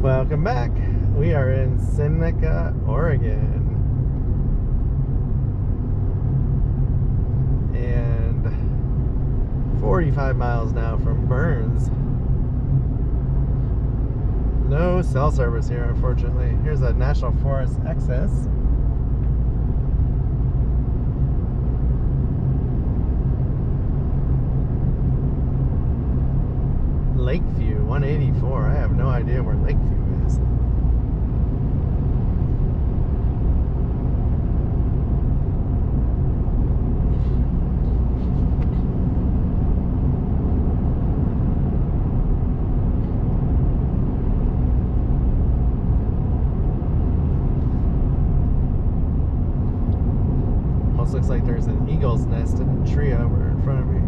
Welcome back. We are in Seneca, Oregon. And 45 miles now from Burns. No cell service here, unfortunately. Here's a National Forest excess. Lakeview 184. I have no idea where Lakeview is. Almost looks like there's an eagle's nest in a tree over in front of me.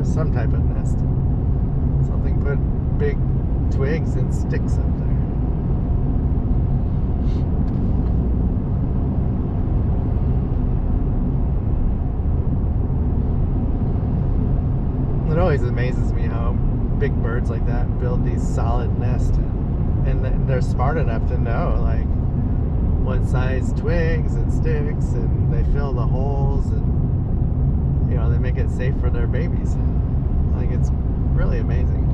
Some type of nest. Something put big twigs and sticks up there. It always amazes me how big birds like that build these solid nests, and they're smart enough to know like what size twigs and sticks, and they fill the holes, and you know, they make it safe for their babies. Like, it's really amazing.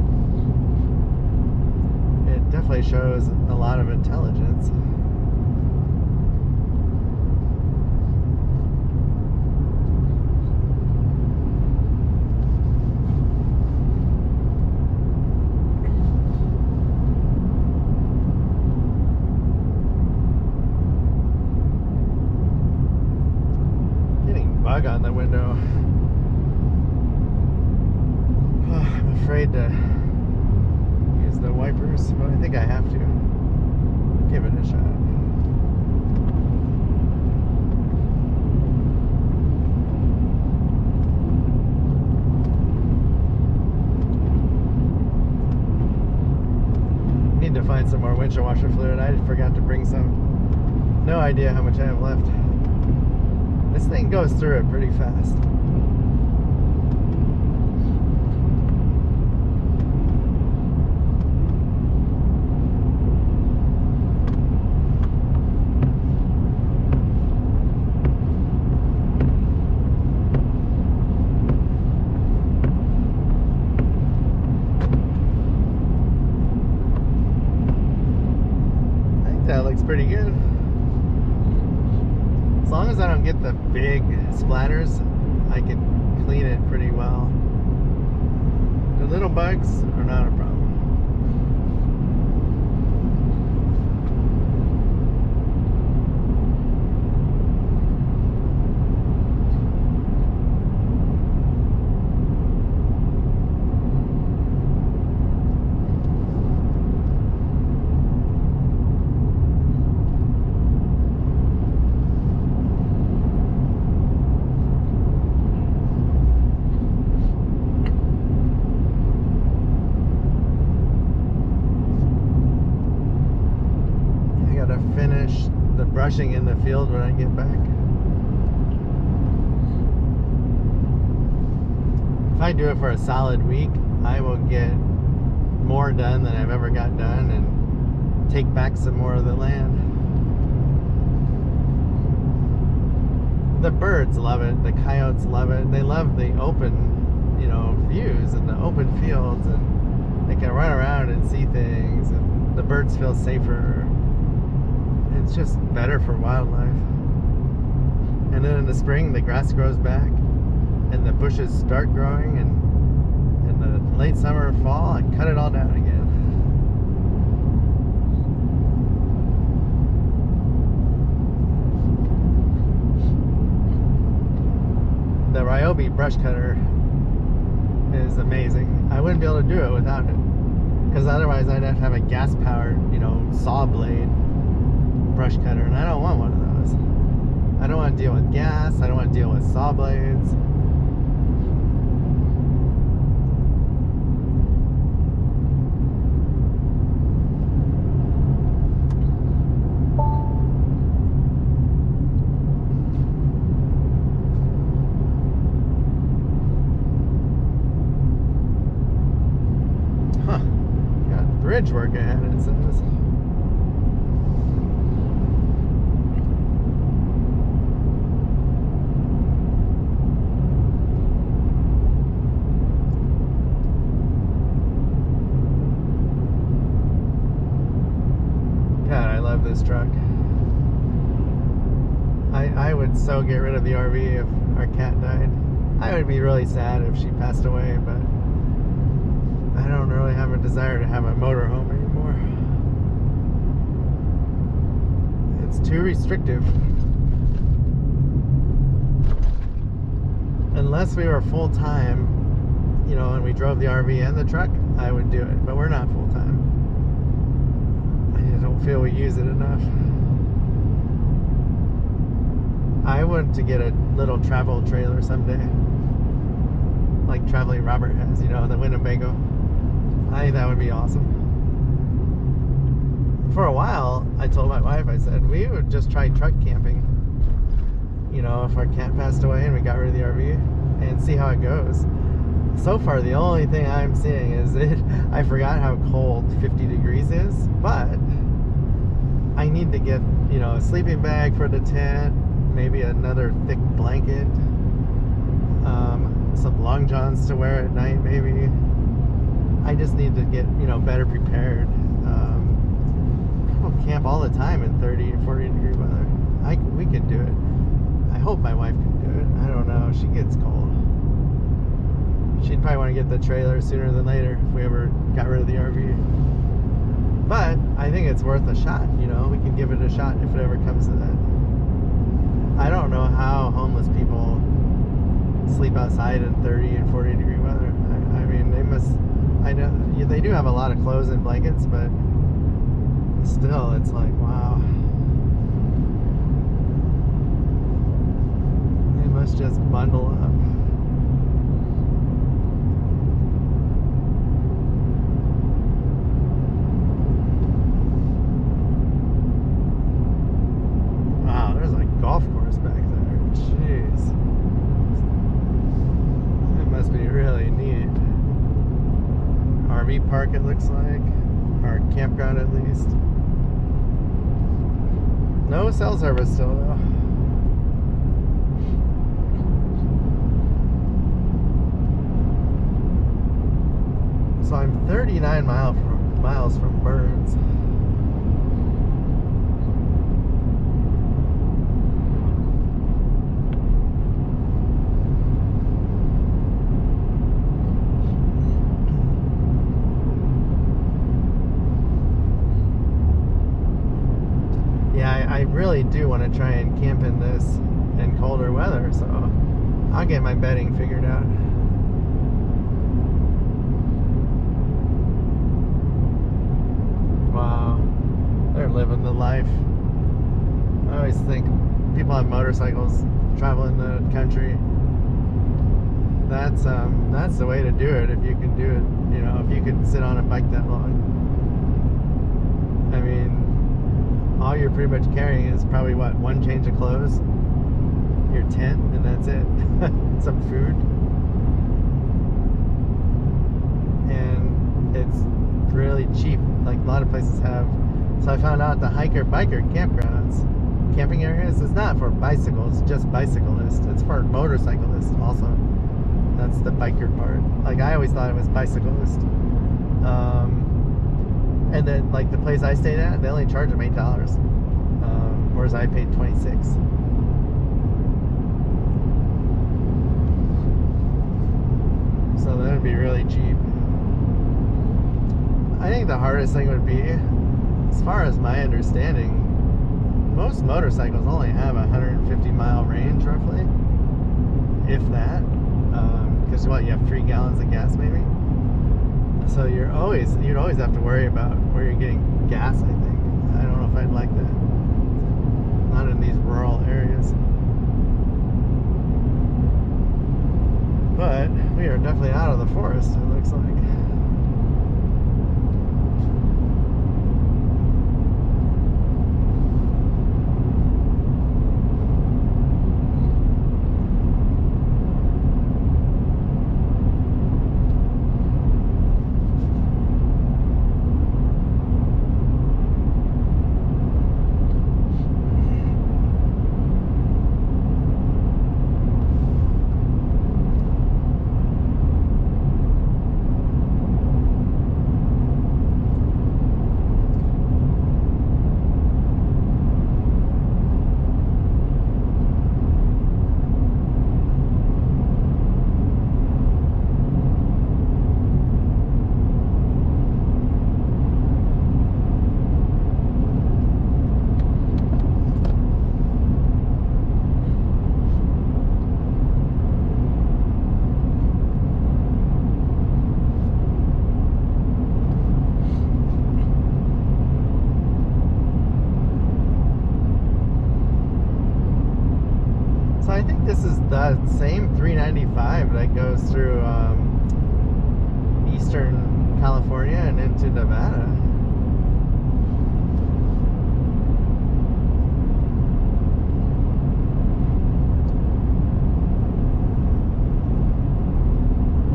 It definitely shows a lot of intelligence. Getting bug on the window. I'm afraid to use the wipers, but I think I have to give it a shot. Need to find some more windshield washer fluid. I forgot to bring some. No idea how much I have left. This thing goes through it pretty fast. That looks pretty good. As long as I don't get the big splatters, I can clean it pretty well. The little bugs are not a problem. Finish the brushing in the field when I get back. If I do it for a solid week, I will get more done than I've ever got done and take back some more of the land. The birds love it, the coyotes love it. They love the open, you know, views and the open fields, and they can run around and see things, and the birds feel safer. It's just better for wildlife. And then in the spring, the grass grows back and the bushes start growing, and in the late summer, fall, I cut it all down again. The Ryobi brush cutter is amazing. I wouldn't be able to do it without it, because otherwise I'd have to have a gas-powered, you know, saw blade brush cutter, and I don't want one of those. I don't want to deal with gas. I don't want to deal with saw blades. bridge work ahead, it says. God, I love this truck. I would so get rid of the RV if our cat died. I would be really sad if she passed away, but I don't really have a desire to have a motorhome anymore. It's too restrictive. Unless we were full-time, you know, and we drove the RV and the truck, I would do it, but we're not full-time. I don't feel we use it enough. I want to get a little travel trailer someday, like Traveling Robert has, you know, the Winnebago. I think that would be awesome. For a while, I told my wife, I said, we would just try truck camping, you know, if our cat passed away and we got rid of the RV, and see how it goes. So far, the only thing I'm seeing is I forgot how cold 50 degrees is, but I need to get, you know, a sleeping bag for the tent, maybe another thick blanket, some long johns to wear at night, maybe. I just need to get, you know, better prepared. People camp all the time in 30 or 40 degree weather. We can do it. I hope my wife can do it. I don't know. She gets cold. She'd probably want to get the trailer sooner than later if we ever got rid of the RV. But I think it's worth a shot, you know. We can give it a shot if it ever comes to that. I don't know how homeless people sleep outside in 30 and 40 degree weather. I mean, they must, I know, they do have a lot of clothes and blankets, but still, it's like, wow. They must just bundle up. Wow, there's a golf course back there. Jeez. It must be really neat. RV park, it looks like, or campground at least. No cell service still though. So I'm 39 miles from Burns. I really do want to try and camp in this in colder weather, so I'll get my bedding figured out. Wow, they're living the life. I always think people on motorcycles traveling the country, that's the way to do it if you can do it, you know, if you can sit on a bike that long. I mean, all you're pretty much carrying is probably what, one change of clothes, your tent, and that's it. Some food, and it's really cheap, like a lot of places have. So I found out the biker campgrounds, camping areas, it's not for bicycles, just bicyclists, it's for motorcyclists also. That's the biker part. Like, I always thought it was bicyclist. And then, like, the place I stayed at, they only charge them $8, whereas I paid $26. So that would be really cheap. I think the hardest thing would be, as far as my understanding, most motorcycles only have a 150-mile range, roughly, if that. Because what, you have 3 gallons of gas, maybe? So you'd always have to worry about where you're getting gas, I think. I don't know if I'd like that. Not in these rural areas. But we are definitely out of the forest, it looks like. the same 395 that goes through eastern California and into Nevada.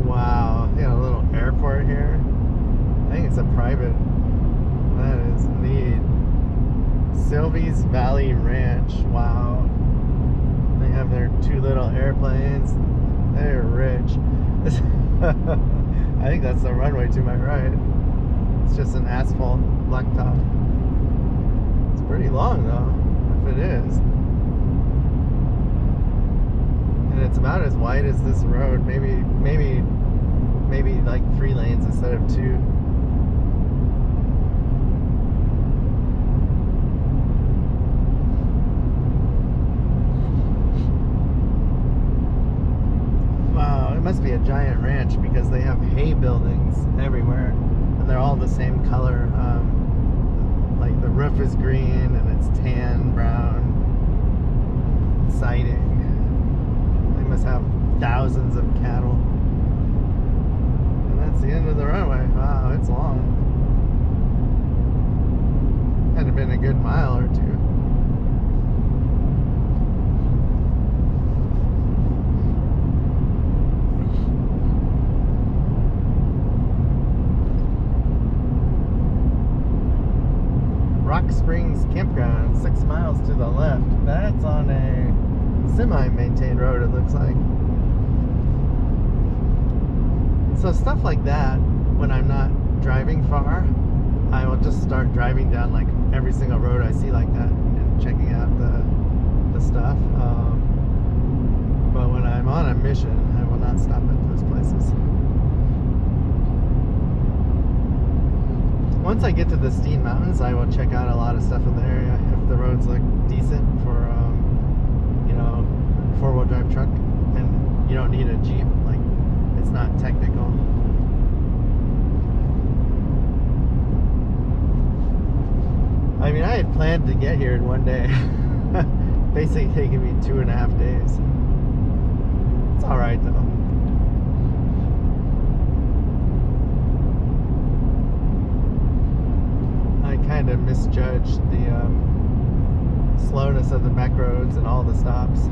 Wow, they got a little airport here. I think it's a private. That is neat. Sylvie's Valley Ranch. Wow. They have their 2 little airplanes. They're rich. I think that's the runway to my right. It's just an asphalt blacktop. It's pretty long though, if it is. And it's about as wide as this road. Maybe like 3 lanes instead of 2. Must be a giant ranch because they have hay buildings everywhere and they're all the same color. Like the roof is green and it's tan brown siding. They must have thousands of cattle. And that's the end of the runway. Wow, it's long. Had to have been a good mile or 2. Rock Springs Campground, 6 miles to the left. That's on a semi-maintained road, it looks like. So stuff like that, when I'm not driving far, I will just start driving down like every single road I see like that and checking out the stuff. But when I'm on a mission, I will not stop at those places. Once I get to the Steen Mountains, I will check out a lot of stuff in the area if the roads look decent for, you know, 4-wheel drive truck, and you don't need a Jeep. Like, it's not technical. I mean, I had planned to get here in 1 day. Basically taking me 2.5 days. It's all right though. Kind of misjudged the slowness of the back roads and all the stops.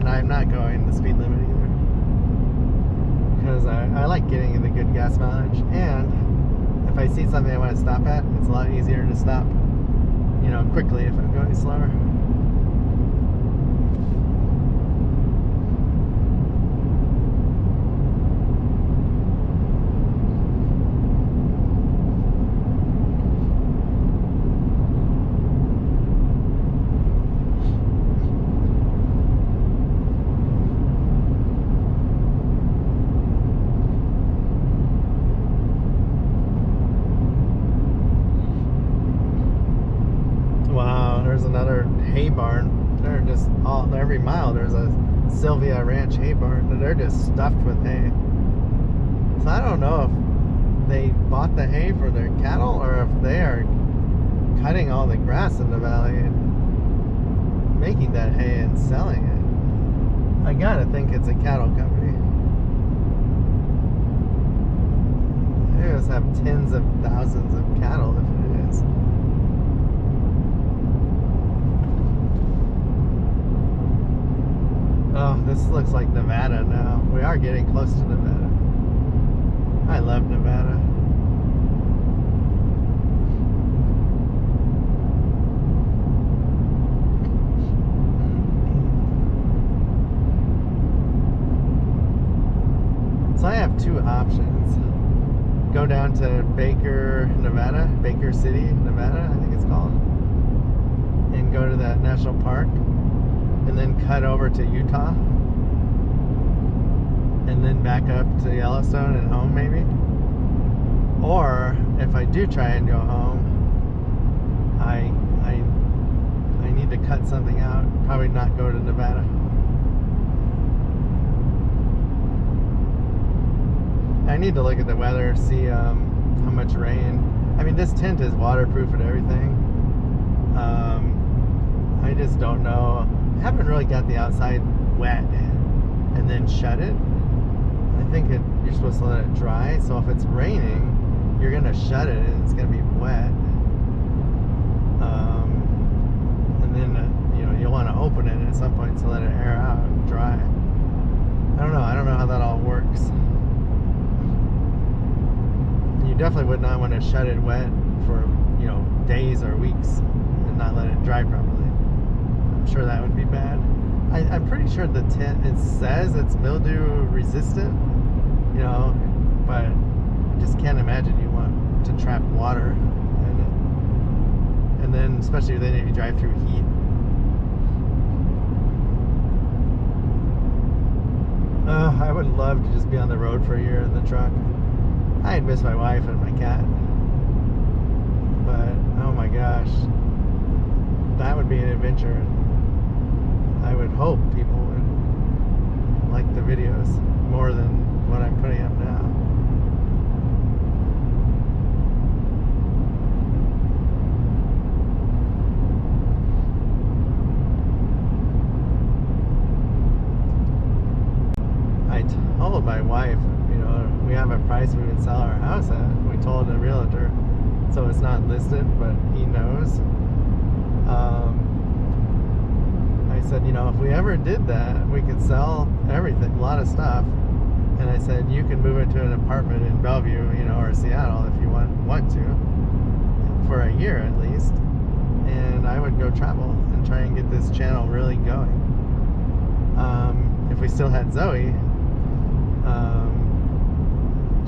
I'm not going the speed limit either because I like getting the good gas mileage, and if I see something I want to stop at, it's a lot easier to stop, you know, quickly if I'm going slower. Another hay barn. They're just every mile there's a Sylvia Ranch hay barn, and they're just stuffed with hay. So I don't know if they bought the hay for their cattle or if they are cutting all the grass in the valley and making that hay and selling it. I gotta think it's a cattle company. They must have tens of thousands of cattle if it is. Oh, this looks like Nevada now. We are getting close to Nevada. I love Nevada. So I have 2 options. Go down to Baker, Nevada, Baker City, Nevada, I think it's called, and and go to that national park and then cut over to Utah and then back up to Yellowstone and home maybe. Or if I do try and go home, I need to cut something out. Probably not go to Nevada. I need to look at the weather, see how much rain. I mean, this tent is waterproof and everything. I just don't know. I haven't really got the outside wet and then shut it. I think you're supposed to let it dry. So if it's raining, you're gonna shut it and it's gonna be wet. And then you'll want to open it at some point to let it air out and dry. I don't know how that all works. You definitely would not want to shut it wet for days or weeks and not let it dry properly. I'm sure that would be bad. I'm pretty sure the tent, it says it's mildew resistant, but I just can't imagine you want to trap water in it. And then especially then if you drive through heat. I would love to just be on the road for a year in the truck. I'd miss my wife and my cat. But, oh my gosh. That would be an adventure. I would hope people would like the videos more than what I'm putting up now. I told my wife, we have a price we would sell our house at. We told a realtor, so it's not listed, but he knows. I said, if we ever did that, we could sell everything, a lot of stuff. And I said, you can move into an apartment in Bellevue, or Seattle if you want to, for a year at least. And I would go travel and try and get this channel really going. If we still had Zoe,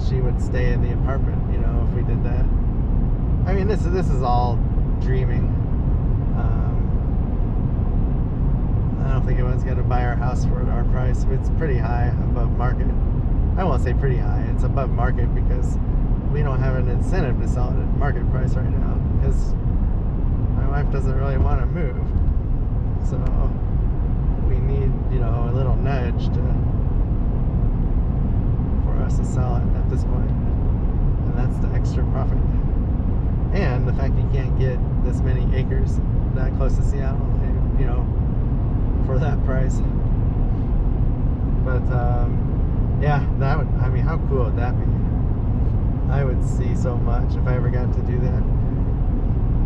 she would stay in the apartment, if we did that. I mean, this is all dreaming. I don't think anyone's going to buy our house for our price. It's pretty high above market. I won't say pretty high. It's above market because we don't have an incentive to sell it at market price right now because my wife doesn't really want to move. So we need, a little nudge for us to sell it at this point. And that's the extra profit. And the fact you can't get this many acres that close to Seattle, for that price. But yeah, that would, how cool would that be? I would see so much if I ever got to do that.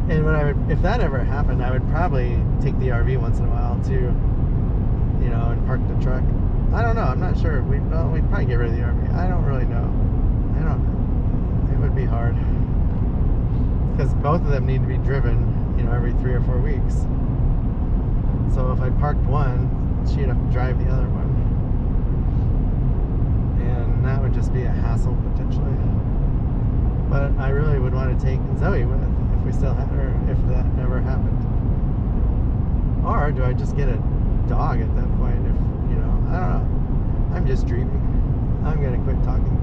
And if that ever happened, I would probably take the RV once in a while too, and park the truck. I don't know, I'm not sure. We'd probably get rid of the RV. I don't really know. It would be hard. Because both of them need to be driven, every 3 or 4 weeks. So if I parked one, she'd have to drive the other one. And that would just be a hassle potentially. But I really would want to take Zoe with if we still had her, if that ever happened. Or do I just get a dog at that point? If I don't know. I'm just dreaming. I'm gonna quit talking.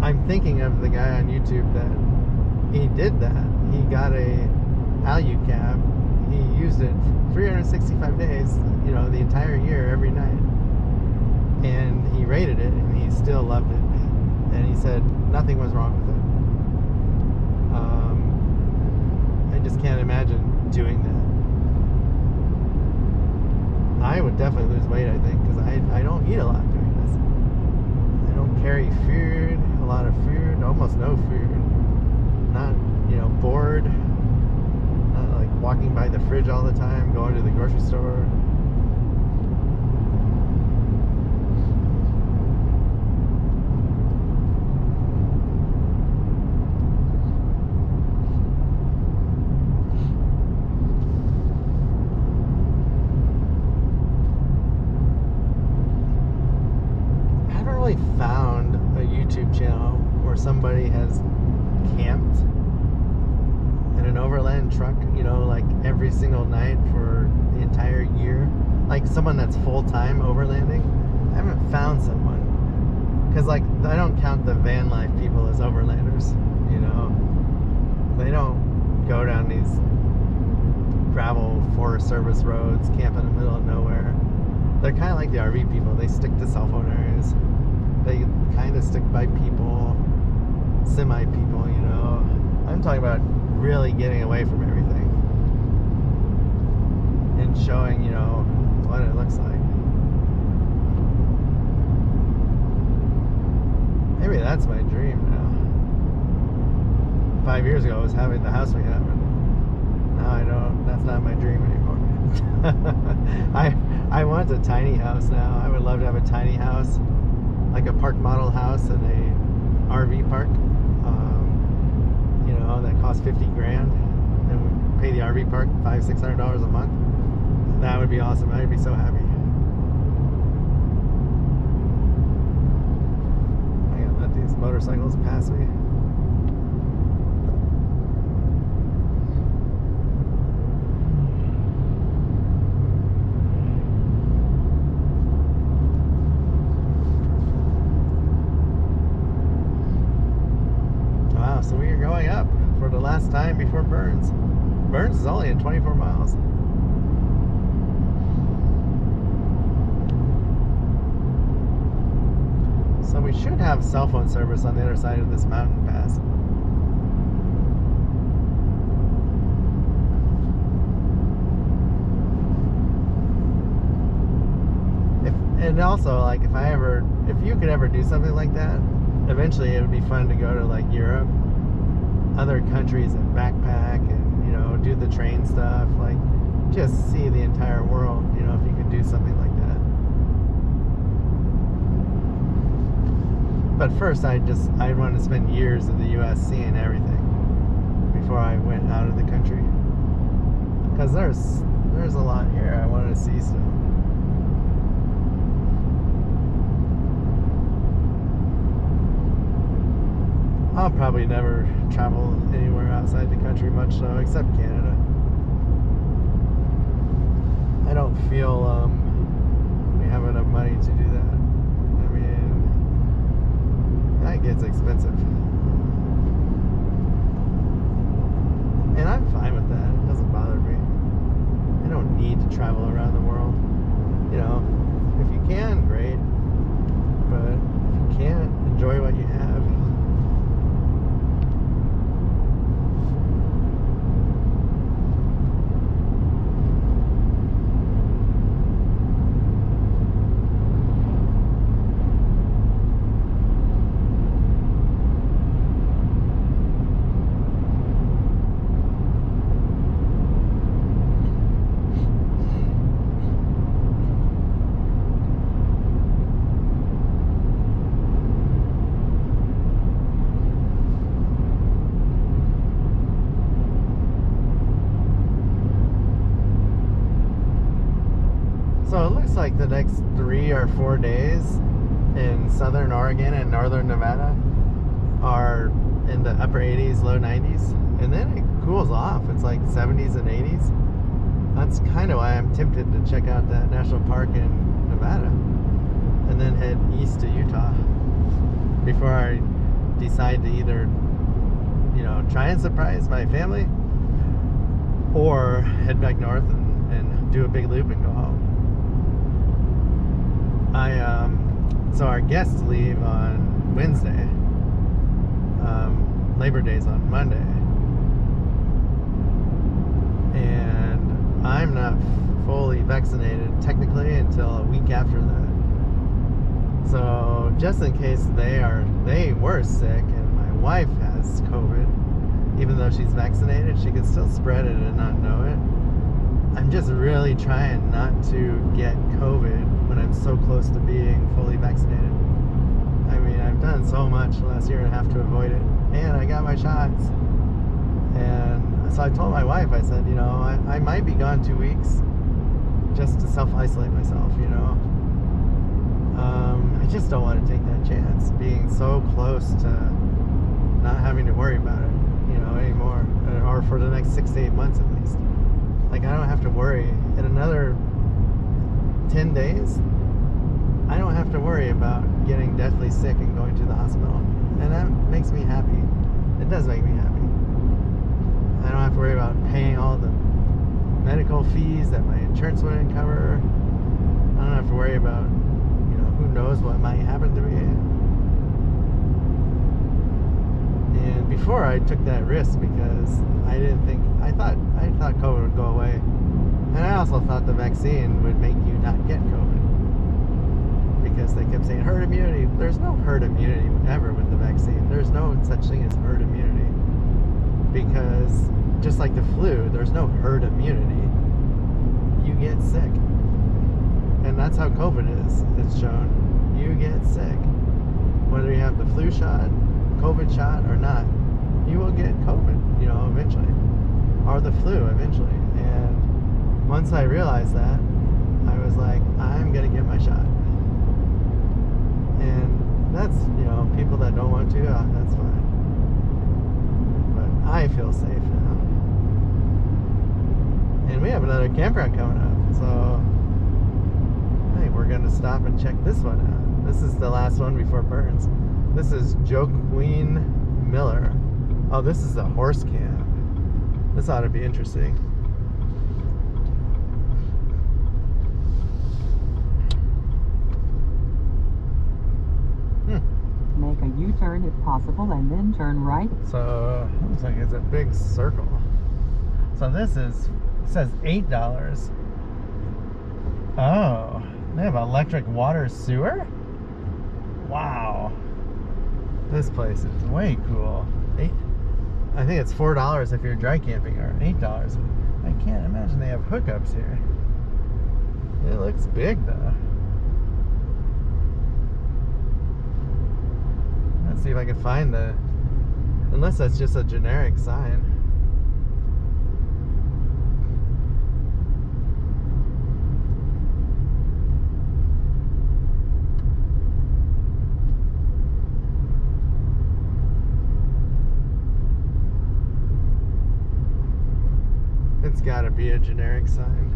I'm thinking of the guy on YouTube that he did that. He got a Alu cab. He used it 365 days, the entire year, every night. And he rated it, and he still loved it. And he said nothing was wrong with it. I just can't imagine doing that. I would definitely lose weight, I think, because I don't eat a lot doing this. I don't carry food, a lot of food, almost no food. Not, bored. Not like walking by the fridge all the time, going to the grocery store. Found a YouTube channel where somebody has camped overland truck, like every single night for the entire year, like someone that's full-time overlanding, I haven't found someone. Because, like, I don't count the van life people as overlanders, They don't go down these gravel Forest Service roads, camp in the middle of nowhere. They're kind of like the RV people. They stick to cell phone areas. They kind of stick by people, semi-people, I'm talking about really getting away from everything and showing, what it looks like. Maybe that's my dream now. 5 years ago I was having the house we have, and now I don't. That's not my dream anymore. I want a tiny house now. I would love to have a tiny house, like a park model house in a RV park. That costs $50,000, and we pay the RV park $500-600 a month. That would be awesome. I'd be so happy. These motorcycles pass me. Wow, so we are going up for the last time before Burns. Burns is only at 24 miles. So we should have cell phone service on the other side of this mountain pass. And also, like, if you could ever do something like that, eventually it would be fun to go to, like, Europe, other countries, and backpack and, do the train stuff, like, just see the entire world, if you could do something like that. But first, I'd want to spend years in the U.S. seeing everything before I went out of the country. Because there's a lot here I wanted to see still. I'll probably never travel anywhere outside the country much, though, except Canada. I don't feel we have enough money to do that. That gets expensive. And I'm fine with that. It doesn't bother me. I don't need to travel around the world. If you can, great. But if you can't, enjoy what you have. So it looks like the next 3 or 4 days in southern Oregon and northern Nevada are in the upper 80s, low 90s, and then it cools off. It's like 70s and 80s. That's kind of why I'm tempted to check out that national park in Nevada and then head east to Utah before I decide to either, try and surprise my family or head back north and do a big loop and go home. So our guests leave on Wednesday. Labor Day's on Monday. And I'm not fully vaccinated technically until a week after that. So just in case they were sick and my wife has COVID, even though she's vaccinated, she could still spread it and not know it. I'm just really trying not to get COVID when I'm so close to being fully vaccinated. I mean, I've done so much the last year and a half to avoid it, and I got my shots. And so I told my wife, I said, I might be gone 2 weeks just to self-isolate myself, I just don't want to take that chance, being so close to not having to worry about it, anymore, or for the next 6 to 8 months at least. Like, I don't have to worry. In another 10 days, I don't have to worry about getting deathly sick and going to the hospital. And that makes me happy. It does make me happy. I don't have to worry about paying all the medical fees that my insurance wouldn't cover. I don't have to worry about, who knows what might happen to me. And before I took that risk because I thought COVID would go away. And I also thought the vaccine would make you not get COVID. Because they kept saying herd immunity. There's no herd immunity ever with the vaccine. There's no such thing as herd immunity. Because just like the flu, there's no herd immunity. You get sick. And that's how COVID is. It's shown. You get sick. Whether you have the flu shot, COVID shot, or not, you will get COVID, eventually. Or the flu eventually. And once I realized that, I was like, I'm going to get my shot. And that's, people that don't want to, that's fine. But I feel safe now. And we have another campground coming up, so I think we're going to stop and check this one out. This is the last one before Burns. This is Joaquin Miller. Oh, this is the horse camp. This ought to be interesting. Make a U-turn if possible and then turn right. So, looks like it's a big circle. So this it says $8. Oh, they have electric water sewer? Wow. This place is way cool. I think it's $4 if you're dry camping, or $8. I can't imagine they have hookups here. It looks big though. Let's see if I can find unless that's just a generic sign. It's gotta be a generic sign.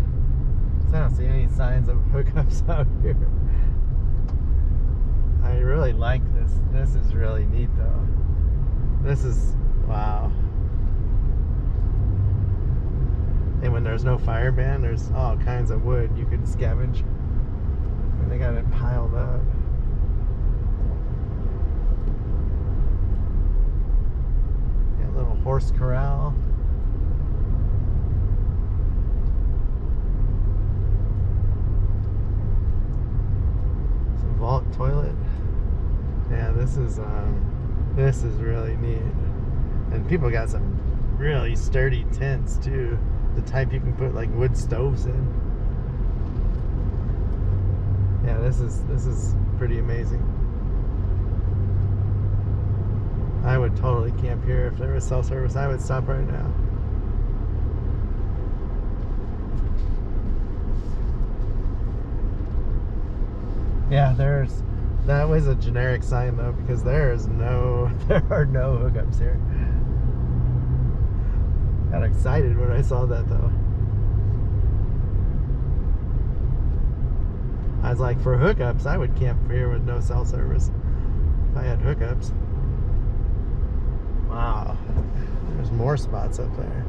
'Cause I don't see any signs of hookups out here. I really like this. This is really neat though. This is, wow. And when there's no fire ban, there's all kinds of wood you can scavenge. And they got it piled up. Yeah, a little horse corral. Some vault toilet. Yeah, this is really neat. And people got some really sturdy tents too. The type you can put like wood stoves in. Yeah, this is pretty amazing. I would totally camp here if there was cell service. I would stop right now. Yeah, that was a generic sign though, because there are no hookups here. Got excited when I saw that though. I was like, for hookups, I would camp here with no cell service if I had hookups. Wow, there's more spots up there.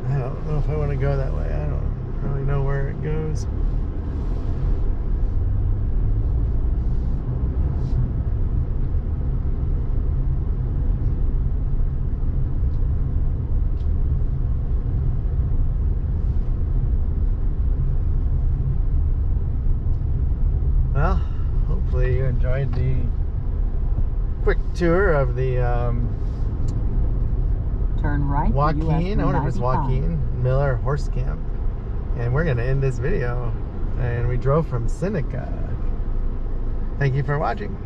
I don't know if I want to go that way. I don't really know where it goes. Well, hopefully you enjoyed the quick tour of the turn right. Joaquin, I wonder if it's Joaquin Miller Horse Camp. And we're going to end this video. And we drove from Seneca. Thank you for watching.